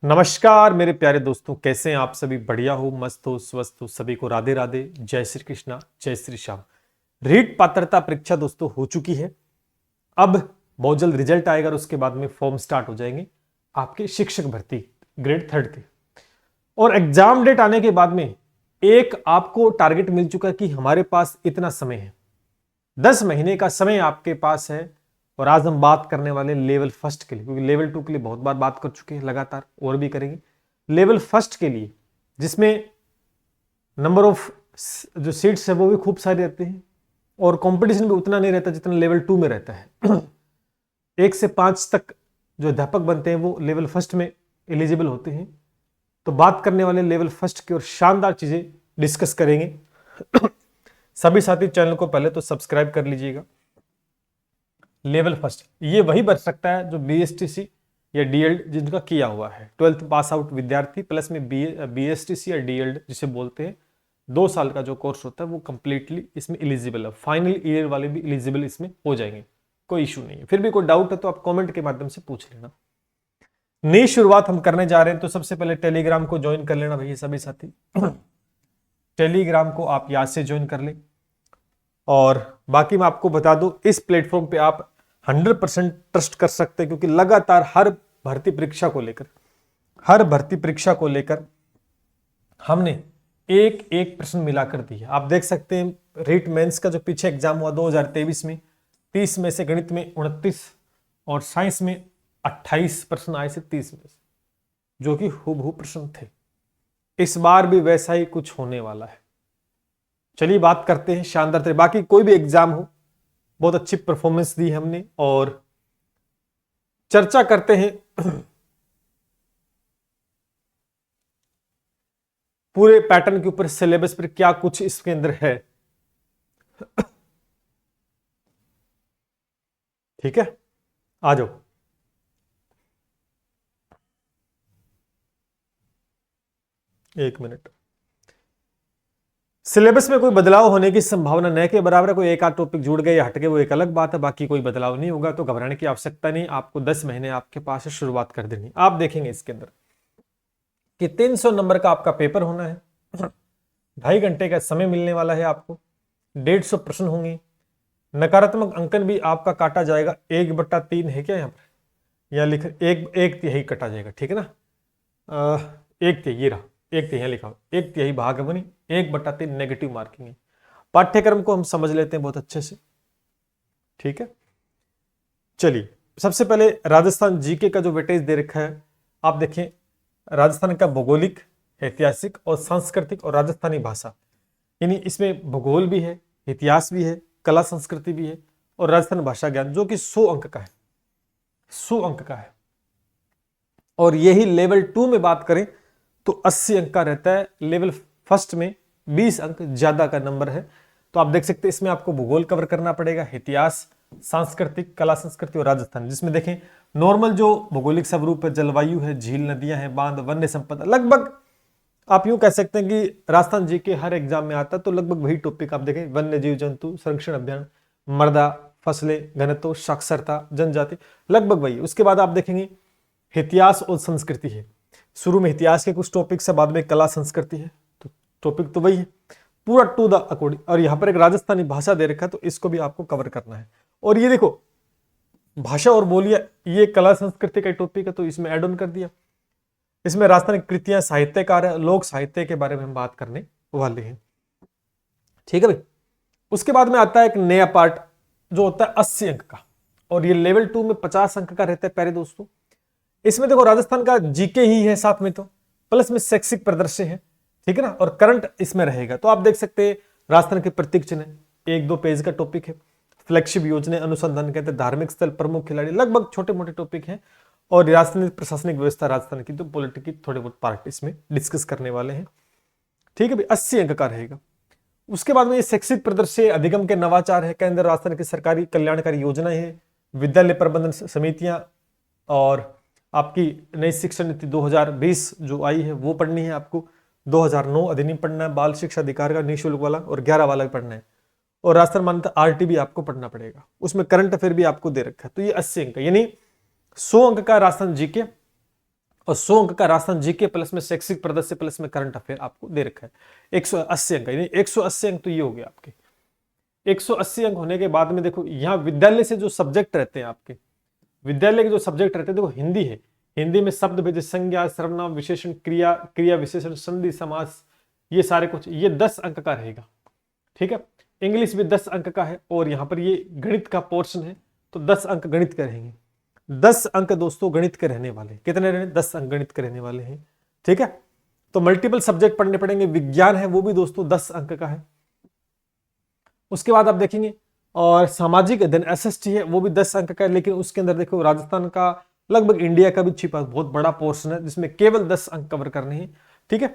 नमस्कार मेरे प्यारे दोस्तों, कैसे हैं आप सभी? बढ़िया हो, मस्त हो, स्वस्थ हो? सभी को राधे राधे, जय श्री कृष्णा, जय श्री श्याम। रीट पात्रता परीक्षा दोस्तों हो चुकी है। अब बहुत जल्द रिजल्ट आएगा और उसके बाद में फॉर्म स्टार्ट हो जाएंगे आपके शिक्षक भर्ती ग्रेड 3 के। और एग्जाम डेट आने के बाद में एक आपको टारगेट मिल चुका है कि हमारे पास इतना समय है, 10 महीने का समय आपके पास है। और आज हम बात करने वाले लेवल फर्स्ट के लिए, क्योंकि लेवल 2 के लिए बहुत बार बात कर चुके हैं, लगातार और भी करेंगे। लेवल फर्स्ट के लिए जिसमें नंबर ऑफ जो सीट्स है वो भी खूब सारे रहते हैं और कंपटीशन भी उतना नहीं रहता जितना लेवल 2 में रहता है। 1 से 5 तक जो अध्यापक बनते हैं वो लेवल फर्स्ट में एलिजिबल होते हैं। तो बात करने वाले लेवल फर्स्ट की और शानदार चीजें डिस्कस करेंगे। सभी साथी चैनल को पहले तो सब्सक्राइब कर लीजिएगा। लेवल फर्स्ट ये वही बन सकता है जो बीएसटीसी या डीएलएड जिनका किया हुआ है, 12th पास आउट विद्यार्थी प्लस में बीएसटीसी या डीएलएड जिसे बोलते हैं, 2 साल का जो कोर्स होता है वो कंप्लीटली इसमें एलिजिबल है। फाइनल ईयर वाले भी एलिजिबल इसमें हो जाएंगे, कोई इशू नहीं है। फिर भी कोई डाउट है तो आप कमेंट के माध्यम से पूछ लेना। नई शुरुआत हम करने जा रहे हैं तो सबसे पहले टेलीग्राम को ज्वाइन कर लेना भैया सभी साथी। टेलीग्राम को आप याद से ज्वाइन कर लें। और बाकी मैं आपको बता दूं, इस प्लेटफॉर्म पे आप 100% ट्रस्ट कर सकते हैं, क्योंकि लगातार हर भर्ती परीक्षा को लेकर हमने एक एक प्रश्न मिलाकर दिया। आप देख सकते हैं रीट मेंस का जो पीछे एग्जाम हुआ 2023 में, 30 में से गणित में 29 और साइंस में 28 प्रश्न आए से 30 में से, जो कि हूबहू प्रश्न थे। इस बार भी वैसा ही कुछ होने वाला है। चलिए बात करते हैं शानदार तरीके। बाकी कोई भी एग्जाम हो, बहुत अच्छी परफॉर्मेंस दी हमने और चर्चा करते हैं पूरे पैटर्न के ऊपर, सिलेबस पर क्या कुछ इसके अंदर है। ठीक है, आ जाओ। एक मिनट। सिलेबस में कोई बदलाव होने की संभावना न के बराबर है। कोई एक आध टॉपिक जुड़ गए या हट गए वो एक अलग बात है, बाकी कोई बदलाव नहीं होगा, तो घबराने की आवश्यकता नहीं। आपको 10 महीने आपके पास है, शुरुआत कर देनी। आप देखेंगे इसके अंदर कि 300 नंबर का आपका पेपर होना है, 2.5 घंटे का समय मिलने वाला है आपको, 150 प्रश्न होंगे। नकारात्मक अंकन भी आपका काटा जाएगा, 1/3 है क्या यहाँ पर, या लिख एक तिहाई कटा जाएगा, ठीक है ना। एक तिहाई, ये रहा, एक तिहाई लिखा, एक तिहाई भाग बनी, 1/3 नेगेटिव मार्किंग है। पाठ्यक्रम को हम समझ लेते हैं बहुत अच्छे से, ठीक है। चलिए सबसे पहले राजस्थान जीके का जो वेटेज दे रखा है, आप देखें राजस्थान का भौगोलिक, ऐतिहासिक और सांस्कृतिक और राजस्थानी भाषा, यानी इसमें भूगोल भी है, इतिहास भी है, कला संस्कृति भी है और राजस्थान भाषा ज्ञान, जो कि 100 अंक का है, 100 अंक का है। और यही लेवल 2 में बात करें तो 80 अंक का रहता है। लेवल फर्स्ट में 20 अंक ज्यादा का नंबर है। तो आप देख सकते हैं इसमें आपको भूगोल कवर करना पड़ेगा, इतिहास, सांस्कृतिक, कला संस्कृति और राजस्थान, जिसमें देखें नॉर्मल जो भौगोलिक स्वरूप है, जलवायु है, झील, नदियां हैं, बांध, वन्य संपदा, लगभग आप यूं कह सकते हैं कि राजस्थान जी के हर एग्जाम में आता है, तो लगभग वही टॉपिक आप देखें, वन्य जीव जंतु संरक्षण अभियान, मृदा, फसलें, घनत्व, साक्षरता, जनजाति, लगभग वही। उसके बाद आप देखेंगे इतिहास और संस्कृति है। शुरू में इतिहास के कुछ टॉपिक से, बाद में कला संस्कृति है, तो टॉपिक तो वही है पूरा टू द अकॉर्डिंग। और यहाँ पर एक राजस्थानी भाषा दे रखा है, तो इसको भी आपको कवर करना है। और ये देखो भाषा और बोलियां, ये कला संस्कृति का टॉपिक है, तो इसमें एड ऑन कर दिया। इसमें राजस्थानी कृतियां, साहित्यकार, लोक साहित्य के बारे में हम बात करने वाले हैं, ठीक है भाई। उसके बाद में आता है एक नया पार्ट जो होता है 80 अंक का, और ये लेवल 2 में 50 अंक का रहता है प्यारे दोस्तों। इसमें देखो राजस्थान का जीके ही है साथ में, तो प्लस में शैक्षिक प्रदर्शन है, ठीक है ना, और करंट इसमें रहेगा। तो आप देख सकते हैं राजस्थान के प्रतीक चिन्ह, 1-2 पेज का टॉपिक है। फ्लैगशिप योजना, अनुसंधान कहते हैं, धार्मिक स्थल, प्रमुख खिलाड़ी, लगभग छोटे मोटे टॉपिक हैं। और राजनीतिक प्रशासनिक व्यवस्था राजस्थान की, तो पॉलिटिक की थोड़े बहुत पार्ट इसमें डिस्कस करने वाले हैं, ठीक है भाई। 80 अंक का रहेगा। उसके बाद में ये शैक्षिक प्रदर्शन, अधिगम के नवाचार है, केंद्र राजस्थान की सरकारी कल्याणकारी योजनाएं है, विद्यालय प्रबंधन समितियां, और आपकी नई शिक्षा नीति 2020 जो आई है वो पढ़नी है आपको। 2009 अधिनियम पढ़ना है, बाल शिक्षा अधिकार का निःशुल्क वाला, और 11 वाला भी पढ़ना है। और राजस्थान मान्यता आरटी भी आपको पढ़ना पड़ेगा। उसमें करंट अफेयर भी आपको दे रखा है। तो ये 80 अंक, यानी 100 अंक का राजस्थान जीके और 100 अंक का राजस्थान जीके प्लस में शैक्षिक प्रदर्शन प्लस में करंट अफेयर आपको दे रखा है। 180 अंक, यानी 180 अंक तो ये हो गया आपके। 180 अंक होने के बाद में देखो यहाँ विद्यालय से जो सब्जेक्ट रहते हैं आपके, विद्यालय के जो सब्जेक्ट रहते हैं, देखो हिंदी है, हिंदी में शब्द भेद, संज्ञा, सर्वनाम, विशेषण, क्रिया, क्रिया विशेषण, संधि, समास, ये सारे कुछ, ये 10 अंक का रहेगा। ठीक है, इंग्लिश भी 10 अंक का है, और यहाँ पर ये गणित का पोर्शन है तो 10 अंक गणित के रहेंगे। 10 अंक दोस्तों गणित के रहने वाले, कितने रहने, 10 अंक गणित के रहने वाले हैं। ठीक है, तो मल्टीपल सब्जेक्ट पढ़ने पड़ेंगे। विज्ञान है वो भी दोस्तों 10 अंक का है। उसके बाद आप देखेंगे और सामाजिक अध्ययन एसएसटी है वो भी 10 अंक का है, लेकिन उसके अंदर देखो राजस्थान का लगभग इंडिया का भी छिपा बहुत बड़ा पोर्शन है जिसमें केवल 10 अंक कवर करने हैं। ठीक है,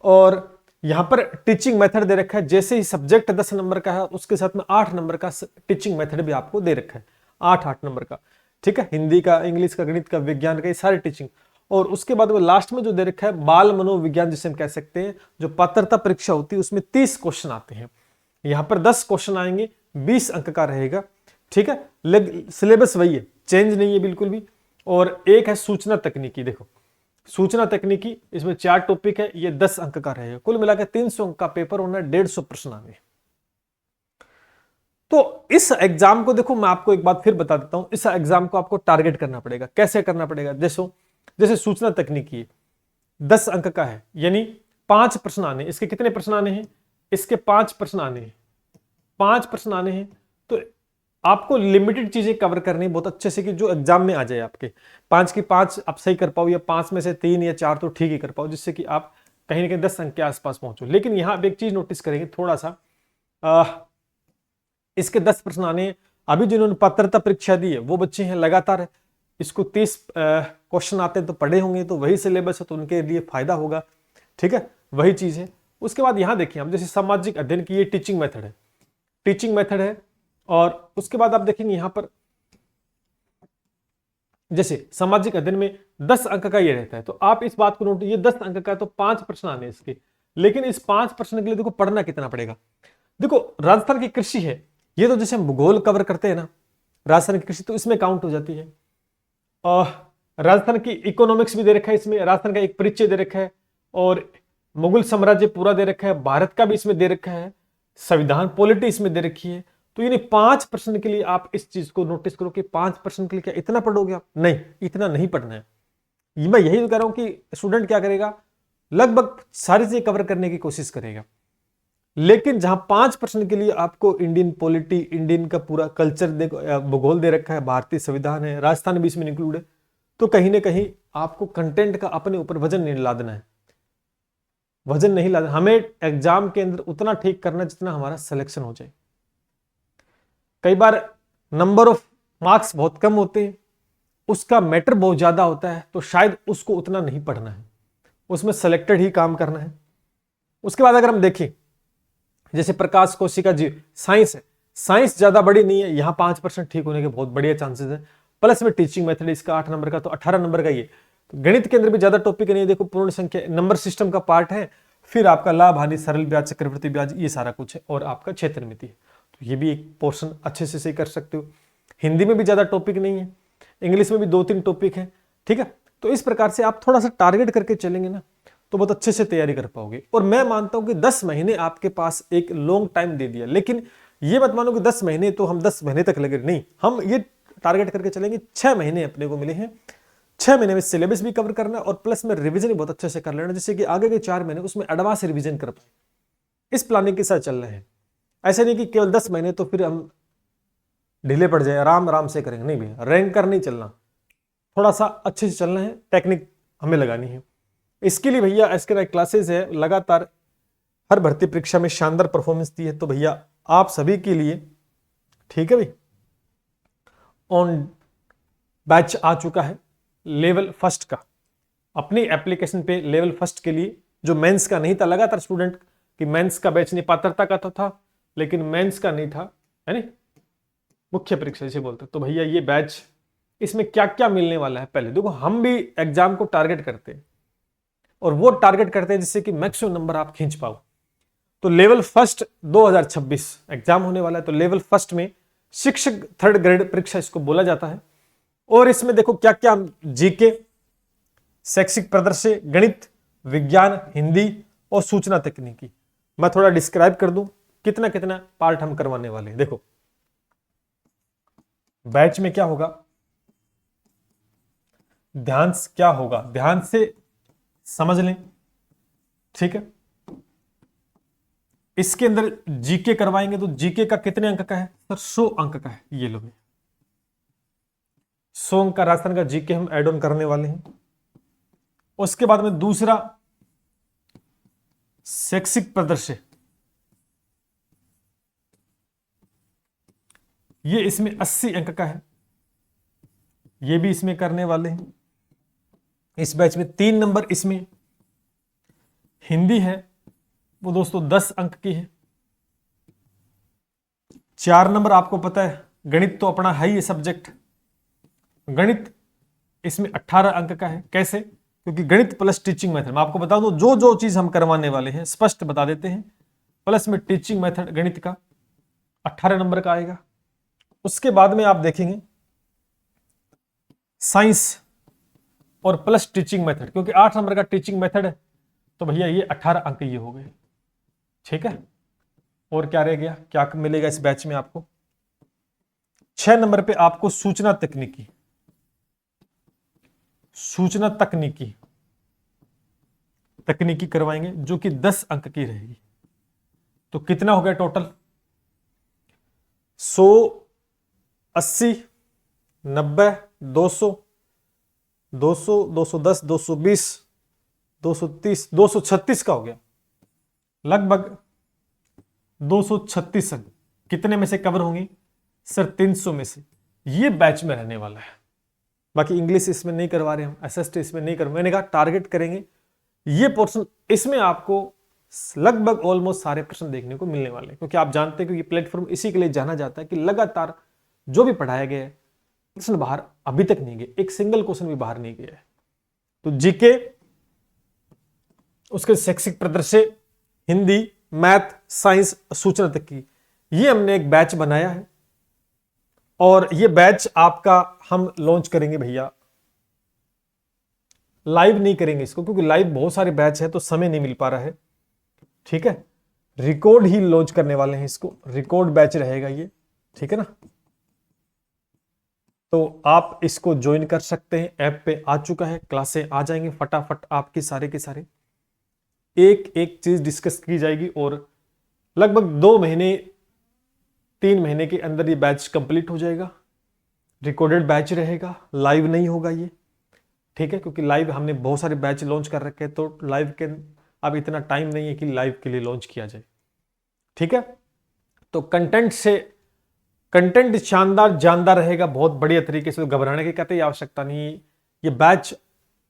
और यहां पर टीचिंग मेथड दे रखा है, जैसे ही सब्जेक्ट 10 नंबर का है उसके साथ में 8 नंबर का टीचिंग मेथड भी आपको दे रखा है, 8 नंबर का। ठीक है, हिंदी का, इंग्लिश का, गणित का, विज्ञान का, ये सारे टीचिंग। और उसके बाद वो लास्ट में जो दे रखा है बाल मनोविज्ञान जिसे हम कह सकते हैं, जो पात्रता परीक्षा होती है उसमें 30 क्वेश्चन आते हैं, यहां पर 10 क्वेश्चन आएंगे, 20 अंक का रहेगा। ठीक है, सिलेबस वही है, चेंज नहीं है बिल्कुल भी। और एक है सूचना तकनीकी, देखो सूचना तकनीकी, इसमें 4 टॉपिक है, ये 10 अंक का रहेगा। कुल मिलाकर 300 अंक का पेपर होना, 150 प्रश्न आने। तो इस एग्जाम को देखो मैं आपको एक बात फिर बता देता हूं, इस एग्जाम को आपको टारगेट करना पड़ेगा। कैसे करना पड़ेगा, जैसे सूचना तकनीकी 10 अंक का है, यानी 5 प्रश्न आने, इसके कितने प्रश्न आने हैं, इसके 5 प्रश्न आने हैं, 5 प्रश्न आने हैं। तो आपको लिमिटेड चीजें कवर करनी बहुत अच्छे से कि जो एग्जाम में आ जाए आपके। 5 की 5 आप सही कर पाओ, या 5 में से 3 या 4 तो ठीक ही कर पाओ, जिससे कि आप कहीं ना कहीं 10 अंक के आसपास पहुंचो। लेकिन यहां आप एक चीज नोटिस करेंगे थोड़ा सा, इसके 10 प्रश्न आने। अभी जिन्होंने पात्रता परीक्षा दी है वो बच्चे हैं लगातार, इसको 30 क्वेश्चन आते हैं तो पढ़े होंगे, तो वही सिलेबस है तो उनके लिए फायदा होगा। ठीक है, वही चीज है। उसके बाद यहां देखिए हम, जैसे सामाजिक अध्ययन की ये टीचिंग मेथड है, टीचिंग मेथड है। और उसके बाद आप देखेंगे यहां पर जैसे सामाजिक अध्ययन में 10 अंक का ये रहता है, तो आप इस बात को नोट, ये 10 अंक का है तो 5 प्रश्न आने इसके। लेकिन इस 5 प्रश्न के लिए देखो पढ़ना कितना पड़ेगा। देखो राजस्थान की कृषि है, ये तो जैसे हम भूगोल कवर करते हैं ना, राजस्थान की कृषि तो इसमें काउंट हो जाती है। और राजस्थान की इकोनॉमिक्स भी दे रखा है इसमें, राजस्थान का एक परिचय दे रखा है, और मुगल साम्राज्य पूरा दे रखा है, भारत का भी इसमें दे रखा है, संविधान पॉलिटी इसमें दे रखी है। तो यानी 5 प्रश्न के लिए आप इस चीज को नोटिस करो कि 5 प्रश्न के लिए क्या इतना पढ़ोगे आप, नहीं, इतना नहीं पढ़ना है। मैं यही तो कह रहा हूं कि स्टूडेंट क्या करेगा, लगभग सारी चीजें कवर करने की कोशिश करेगा। लेकिन जहां 5 प्रश्न के लिए आपको इंडियन पॉलिटी, इंडियन का पूरा कल्चर देखो, भूगोल दे रखा है, भारतीय संविधान है, राजस्थान भी इसमें इंक्लूड है, तो कहीं ना कहीं आपको कंटेंट का अपने ऊपर वजन नहीं लादना है, वजन नहीं लादना। हमें एग्जाम के अंदर उतना ठीक करना जितना हमारा सिलेक्शन हो जाए। कई बार नंबर ऑफ मार्क्स बहुत कम होते हैं, उसका मैटर बहुत ज्यादा होता है, तो शायद उसको उतना नहीं पढ़ना है, उसमें सिलेक्टेड ही काम करना है। उसके बाद अगर हम देखें जैसे प्रकाश कोशिका जी, साइंस है, साइंस ज्यादा बड़ी नहीं है, यहां 5% ठीक होने के बहुत बढ़िया चांसेस है। प्लस में टीचिंग मेथड इसका 8 नंबर का, तो 18 नंबर का ये। तो गणित के अंदर भी ज्यादा टॉपिक नहीं है, देखो पूर्ण संख्या नंबर सिस्टम का पार्ट है, फिर आपका लाभ हानि, सरल ब्याज, चक्रवृद्धि ब्याज, ये सारा कुछ है, और आपका क्षेत्र मिति है, तो ये भी एक पोर्शन अच्छे से सही कर सकते हो। हिंदी में भी ज्यादा टॉपिक नहीं है, इंग्लिश में भी 2-3 टॉपिक है। ठीक है, तो इस प्रकार से आप थोड़ा सा टारगेट करके चलेंगे ना तो बहुत अच्छे से तैयारी कर पाओगे। और मैं मानता हूं कि 10 महीने आपके पास एक लॉन्ग टाइम दे दिया, लेकिन ये मत मानो कि 10 महीने तो हम 10 महीने तक लगे, नहीं, हम ये टारगेट करके चलेंगे 6 महीने अपने को मिले हैं, 6 महीने में सिलेबस भी कवर करना और प्लस में रिवीजन भी बहुत अच्छे से कर लेना, जिससे कि आगे के 4 महीने उसमें एडवांस रिवीजन कर पाए। इस प्लानिंग के साथ चल रहे हैं, ऐसे नहीं कि केवल 10 महीने तो फिर हम ढीले पड़ जाए, आराम आराम से करेंगे, नहीं भैया, रैंक कर नहीं चलना, थोड़ा सा अच्छे से चलना है, टेक्निक हमें लगानी है। इसके लिए भैया एसके क्लासेस है, लगातार हर भर्ती परीक्षा में शानदार परफॉर्मेंस दी है, तो भैया आप सभी के लिए, ठीक है भाई, ऑन बैच आ चुका है लेवल फर्स्ट का। अपनी एप्लीकेशन पे लेवल फर्स्ट के लिए, जो मेंस का नहीं था, लगातार स्टूडेंट कि मेंस का बैच नहीं, पात्रता का तो था लेकिन मेंस का नहीं था, है नहीं, मुख्य परीक्षा जिसे बोलते, तो भैया ये बैच, इसमें क्या क्या मिलने वाला है, पहले देखो। हम भी एग्जाम को टारगेट करते हैं और वो टारगेट करते हैं जिससे कि मैक्सिमम नंबर आप खींच पाओ। तो लेवल फर्स्ट 2026 एग्जाम होने वाला है, तो लेवल फर्स्ट में शिक्षक 3rd ग्रेड परीक्षा इसको बोला जाता है। और इसमें देखो क्या क्या, जीके, शैक्षिक प्रदर्शय, गणित, विज्ञान, हिंदी और सूचना तकनीकी। मैं थोड़ा डिस्क्राइब कर दूं कितना कितना पार्ट हम करवाने वाले हैं। देखो बैच में क्या होगा, ध्यान से क्या होगा, ध्यान से समझ लें, ठीक है। इसके अंदर जीके करवाएंगे तो जीके का कितने अंक का है सर? 100 अंक का है। ये लो 100 अंक का राजस्थान का जीके हम ऐड ऑन करने वाले हैं। उसके बाद में दूसरा शैक्षिक प्रदर्शय, ये इसमें 80 अंक का है, ये भी इसमें करने वाले हैं इस बैच में। 3 नंबर इसमें हिंदी है, वो दोस्तों 10 अंक की है। 4 नंबर आपको पता है गणित तो अपना है ही सब्जेक्ट, गणित इसमें 18 अंक का है। कैसे? क्योंकि गणित प्लस टीचिंग मेथड, मैं आपको बता दूं जो जो चीज हम करवाने वाले हैं स्पष्ट बता देते हैं, प्लस में टीचिंग मेथड गणित का 18 नंबर का आएगा। उसके बाद में आप देखेंगे साइंस और प्लस टीचिंग मेथड, क्योंकि 8 नंबर का टीचिंग मेथड है तो भैया ये 18 अंक ये हो गए, ठीक है। और क्या रह गया, क्या मिलेगा इस बैच में आपको? 6 नंबर पे आपको सूचना तकनीकी, सूचना तकनीकी तकनीकी करवाएंगे जो कि 10 अंक की रहेगी। तो कितना हो गया टोटल? 100, 80, 90, 200, 200, 210, 220, 230, 236 का हो गया लगभग 236 अंक। कितने में से कवर होंगी सर? 300 में से। ये बैच में रहने वाला है। बाकी इंग्लिश इसमें नहीं करवा रहे हम, एसएसटी इसमें नहीं कर, मैंने कहा टारगेट करेंगे ये पोर्शन, इसमें आपको लगभग ऑलमोस्ट सारे प्रश्न देखने को मिलने वाले हैं, क्योंकि आप जानते हैं कि ये प्लेटफॉर्म इसी के लिए जाना जाता है कि लगातार जो भी पढ़ाया गया है प्रश्न बाहर अभी तक नहीं गए, एक सिंगल क्वेश्चन भी बाहर नहीं गया है। तो जीके, उसके शैक्षिक प्रदर्शय, हिंदी, मैथ, साइंस, सूचना तक की, ये हमने एक बैच बनाया है। और ये बैच आपका हम लॉन्च करेंगे भैया, लाइव नहीं करेंगे इसको क्योंकि लाइव बहुत सारे बैच है तो समय नहीं मिल पा रहा है, ठीक है। रिकॉर्ड ही लॉन्च करने वाले हैं इसको, रिकॉर्ड बैच रहेगा ये, ठीक है ना। तो आप इसको ज्वाइन कर सकते हैं, ऐप पे आ चुका है, क्लासें आ जाएंगे फटाफट आपकी, सारे के सारे एक एक चीज डिस्कस की जाएगी और लगभग 2 महीने 3 महीने के अंदर ये बैच कंप्लीट हो जाएगा। रिकॉर्डेड बैच रहेगा, लाइव नहीं होगा ये, ठीक है। क्योंकि लाइव हमने बहुत सारे बैच लॉन्च कर रखे हैं तो लाइव के अब इतना टाइम नहीं है कि लाइव के लिए लॉन्च किया जाए, ठीक है। तो कंटेंट शानदार जानदार रहेगा, बहुत बढ़िया तरीके से, तो घबराने की कतई आवश्यकता नहीं है। ये बैच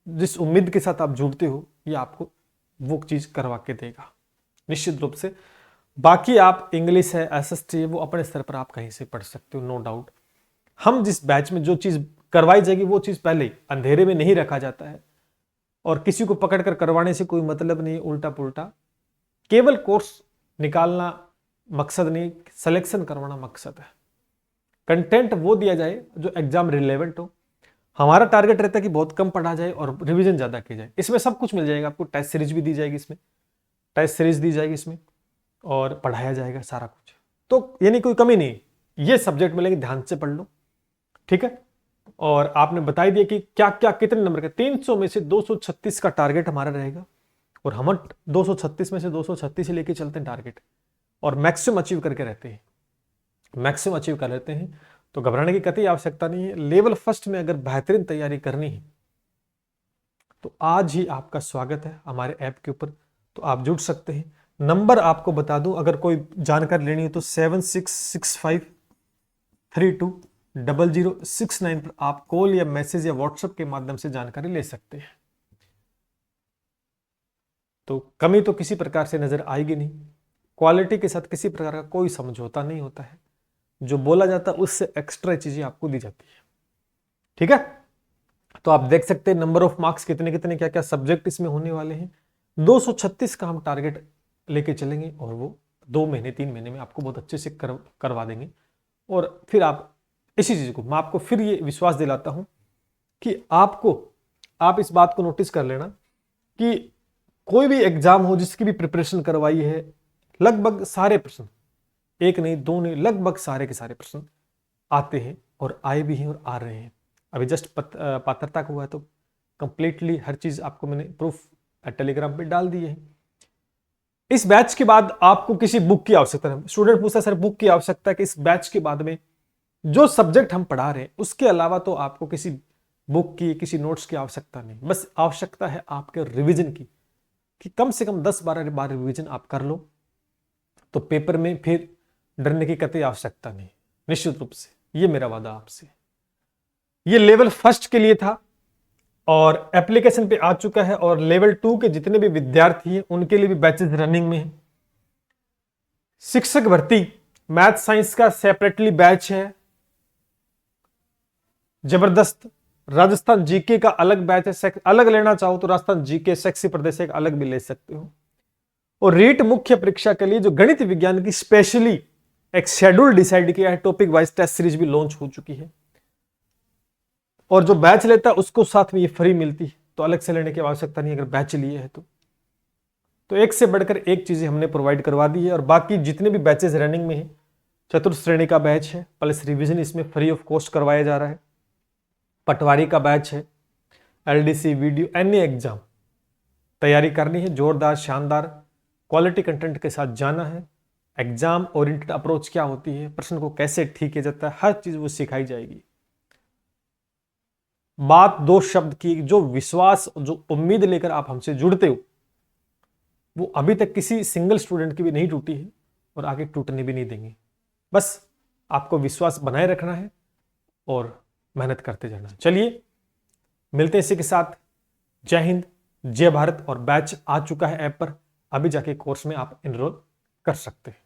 जिस उम्मीद के साथ आप जुड़ते हो ये आपको वो चीज करवा के देगा निश्चित रूप से। बाकी आप इंग्लिश है, एसएसटी है, वो अपने स्तर पर आप कहीं से पढ़ सकते हो, नो डाउट। हम जिस बैच में जो चीज करवाई जाएगी वो चीज पहले ही अंधेरे में नहीं रखा जाता है और किसी को पकड़कर करवाने से कोई मतलब नहीं, उल्टा पुल्टा। केवल कोर्स निकालना मकसद नहीं, सिलेक्शन करवाना मकसद है। कंटेंट वो दिया जाए जो एग्जाम रिलेवेंट हो। हमारा टारगेट रहता है कि बहुत कम पढ़ा जाए और रिवीजन ज्यादा की जाए। इसमें सब कुछ मिल जाएगा आपको, टेस्ट सीरीज भी दी जाएगी इसमें, टेस्ट सीरीज दी जाएगी इसमें और पढ़ाया जाएगा सारा कुछ। तो यानी कोई कमी नहीं, ये सब्जेक्ट मिलेंगे, ध्यान से पढ़ लो, ठीक है। और आपने बताई दिया कि क्या क्या कितने नंबर के, 300 में से 236 का टारगेट हमारा रहेगा और हम 236 में से 236 ही लेके चलते हैं टारगेट और मैक्सिमम अचीव करके रहते हैं, मैक्सिमम अचीव कर लेते हैं। तो घबराने की कतई आवश्यकता नहीं है। लेवल फर्स्ट में अगर बेहतरीन तैयारी करनी है तो आज ही आपका स्वागत है हमारे ऐप के ऊपर, तो आप जुड़ सकते हैं। नंबर आपको बता दूं, अगर कोई जानकारी लेनी है तो 7665320069 पर आप कॉल या मैसेज या व्हाट्सएप के माध्यम से जानकारी ले सकते हैं। तो कमी तो किसी प्रकार से नजर आएगी नहीं, क्वालिटी के साथ किसी प्रकार का कोई समझौता नहीं होता है, जो बोला जाता है उससे एक्स्ट्रा चीजें आपको दी जाती है, ठीक है। तो आप देख सकते हैं नंबर ऑफ मार्क्स कितने कितने क्या क्या सब्जेक्ट इसमें होने वाले हैं। 236 का हम टारगेट लेके चलेंगे और वो 2 महीने 3 महीने में आपको बहुत अच्छे से करवा देंगे। और फिर आप इसी चीज को, मैं आपको फिर ये विश्वास दिलाता हूं कि आपको आप इस बात को नोटिस कर लेना कि कोई भी एग्जाम हो जिसकी भी प्रिपरेशन करवाई है, लगभग सारे प्रश्न, एक नहीं दो नहीं, लगभग सारे के सारे प्रश्न आते हैं और आए भी हैं और आ रहे हैं। अभी जस्ट पात्रता का हुआ है तो कंप्लीटली हर चीज आपको मैंने प्रूफ टेलीग्राम पे डाल दी है। इस बैच के बाद आपको किसी बुक की आवश्यकता नहीं। स्टूडेंट पूछता सर बुक की आवश्यकता है कि इस बैच के बाद में जो सब्जेक्ट हम पढ़ा रहे हैं उसके अलावा तो आपको किसी बुक की, किसी नोट्स की आवश्यकता नहीं। बस आवश्यकता है आपके रिवीजन की, कि कम से कम 10-12 बार रिवीजन आप कर लो तो पेपर में फिर डरने की कतई आवश्यकता नहीं, निश्चित रूप से। ये मेरा वादा आपसे। ये लेवल फर्स्ट के लिए था और एप्लीकेशन पे आ चुका है, और लेवल 2 के जितने भी विद्यार्थी हैं उनके लिए भी बैचेस रनिंग में है। शिक्षक भर्ती मैथ साइंस का सेपरेटली बैच है, जबरदस्त। राजस्थान जीके का अलग बैच है, अलग लेना चाहो तो राजस्थान जीके शैक्षिक प्रदेश एक अलग भी ले सकते हो। और रीट मुख्य परीक्षा के लिए जो गणित विज्ञान की स्पेशली एक शेड्यूल डिसाइड किया है, टॉपिक वाइज टेस्ट सीरीज भी लॉन्च हो चुकी है, और जो बैच लेता है उसको साथ में ये फ्री मिलती है, तो अलग से लेने की आवश्यकता नहीं अगर बैच लिए है तो एक से बढ़कर एक चीजें हमने प्रोवाइड करवा दी है। और बाकी जितने भी बैचेस रनिंग में है, चतुर्थ श्रेणी का बैच है प्लस रिवीजन इसमें फ्री ऑफ कॉस्ट करवाया जा रहा है, पटवारी का बैच है, एलडीसी वीडियो एनी एग्जाम तैयारी करनी है, जोरदार शानदार क्वालिटी कंटेंट के साथ जाना है। एग्जाम ओरिएंटेड अप्रोच क्या होती है, प्रश्न को कैसे ठीक किया जाता है, हर चीज वो सिखाई जाएगी। बात दो शब्द की, जो विश्वास, जो उम्मीद लेकर आप हमसे जुड़ते हो वो अभी तक किसी सिंगल स्टूडेंट की भी नहीं टूटी है और आगे टूटने भी नहीं देंगे। बस आपको विश्वास बनाए रखना है और मेहनत करते जाना। चलिए मिलते हैं इसी के साथ। जय हिंद, जय भारत। और बैच आ चुका है ऐप पर, अभी जाके कोर्स में आप एनरोल कर सकते हैं।